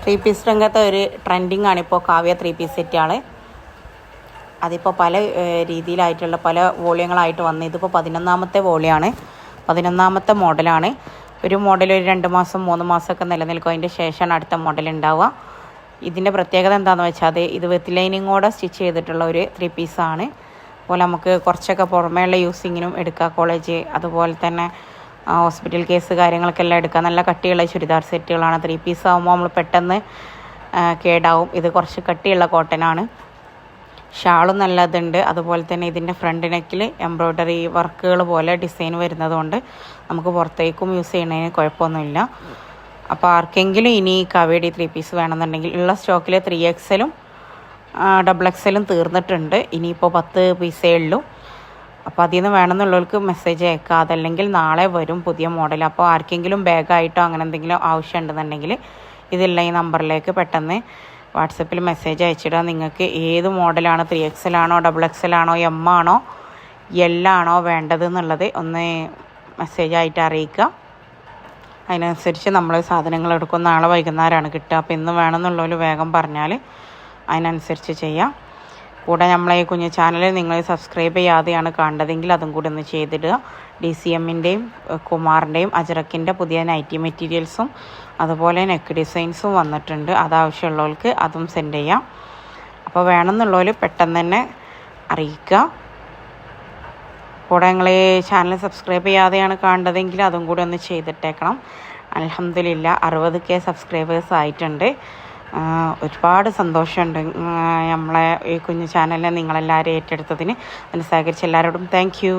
Three piece രംഗത്തെ ഒരു trending ആണ് ഇപ്പോൾ കാവ്യ ത്രീ പീസ് സെറ്റുകൾ. അതിപ്പോൾ പല രീതിയിലായിട്ടുള്ള പല വോളിയങ്ങളായിട്ട് വന്ന് ഇതിപ്പോൾ 11ാമത്തെ വോളിയാണ്, 11ാമത്തെ മോഡലാണ്. ഒരു മോഡൽ ഒരു 2 മാസം 3 മാസമൊക്കെ നിലനിൽക്കും. അതിൻ്റെ ശേഷമാണ് അടുത്ത മോഡൽ ഉണ്ടാവുക. ഇതിൻ്റെ പ്രത്യേകത എന്താണെന്ന് വെച്ചാൽ ഇത് വിത്ത് ലൈനിങ്ങോടെ സ്റ്റിച്ച് ചെയ്തിട്ടുള്ള ഒരു ത്രീ പീസാണ്. അതുപോലെ നമുക്ക് കുറച്ചൊക്കെ പുറമേയുള്ള യൂസിങ്ങിനും എടുക്കുക, കോളേജ് അതുപോലെ തന്നെ ഹോസ്പിറ്റൽ കേസ് കാര്യങ്ങൾക്കെല്ലാം എടുക്കുക. നല്ല കട്ടിയുള്ള ചുരിദാർ സെറ്റുകളാണ്. ത്രീ പീസ് ആകുമ്പോൾ നമ്മൾ പെട്ടെന്ന് കേടാവും. ഇത് കുറച്ച് കട്ടിയുള്ള കോട്ടനാണ്. ഷാളും നല്ലതുണ്ട്. അതുപോലെ തന്നെ ഇതിൻ്റെ ഫ്രണ്ട് നെക്കിൽ എംബ്രോയ്ഡറി വർക്കുകൾ പോലെ ഡിസൈൻ വരുന്നതുകൊണ്ട് നമുക്ക് പുറത്തേക്കും യൂസ് ചെയ്യുന്നതിന് കുഴപ്പമൊന്നുമില്ല. അപ്പോൾ ആർക്കെങ്കിലും ഇനി കാവേടി ത്രീ പീസ് വേണമെന്നുണ്ടെങ്കിൽ ഉള്ള സ്റ്റോക്കിൽ 3XL XXL തീർന്നിട്ടുണ്ട്. ഇനിയിപ്പോൾ 10 പീസേ ഉള്ളൂ. അപ്പോൾ അതിൽ നിന്ന് വേണമെന്നുള്ളവർക്ക് മെസ്സേജ് അയക്കുക. അതല്ലെങ്കിൽ നാളെ വരും പുതിയ മോഡൽ. അപ്പോൾ ആർക്കെങ്കിലും ബാഗായിട്ടോ അങ്ങനെ എന്തെങ്കിലും ആവശ്യം ഉണ്ടെന്നുണ്ടെങ്കിൽ ഇതുള്ള ഈ നമ്പറിലേക്ക് പെട്ടെന്ന് വാട്സപ്പിൽ മെസ്സേജ് അയച്ചിടുക. നിങ്ങൾക്ക് ഏത് മോഡലാണ്, 3XL ആണോ XXL ആണോ M ആണോ L ആണോ വേണ്ടത് എന്നുള്ളത് ഒന്ന് മെസ്സേജായിട്ട് അറിയിക്കുക. അതിനനുസരിച്ച് നമ്മൾ സാധനങ്ങൾ എടുക്കും. നാളെ വൈകുന്നേരമാണ് കിട്ടുക. അപ്പോൾ ഇന്ന് വേണമെന്നുള്ളവർ വേഗം പറഞ്ഞാൽ അതിനനുസരിച്ച് ചെയ്യാം. കൂടെ നമ്മളെ ഈ കുഞ്ഞു ചാനൽ നിങ്ങൾ സബ്സ്ക്രൈബ് ചെയ്യാതെയാണ് കാണുന്നതെങ്കിൽ അതും കൂടി ഒന്ന് ചെയ്തിടുക. DCMൻ്റെയും കുമാറിൻ്റെയും അജറക്കിൻ്റെ പുതിയ നൈറ്റി മെറ്റീരിയൽസും അതുപോലെ നെക്ക് ഡിസൈൻസും വന്നിട്ടുണ്ട്. അതാവശ്യമുള്ളവർക്ക് അതും സെൻഡ് ചെയ്യാം. അപ്പോൾ വേണമെന്നുള്ളവർ പെട്ടെന്ന് തന്നെ അറിയിക്കുക. കൂടെ നിങ്ങൾ ഈ ചാനൽ സബ്സ്ക്രൈബ് ചെയ്യാതെയാണ് കാണുന്നതെങ്കിൽ അതും കൂടി ഒന്ന് ചെയ്തിട്ടേക്കണം. അൽഹംദുലില്ലാ 60K സബ്സ്ക്രൈബേഴ്സ് ആയിട്ടുണ്ട്. ഒരുപാട് സന്തോഷമുണ്ട് നമ്മളെ ഈ കുഞ്ഞു ചാനലിനെ നിങ്ങളെല്ലാവരും ഏറ്റെടുത്തതിന്. അതിന് സഹകരിച്ച എല്ലാവരോടും താങ്ക് യു.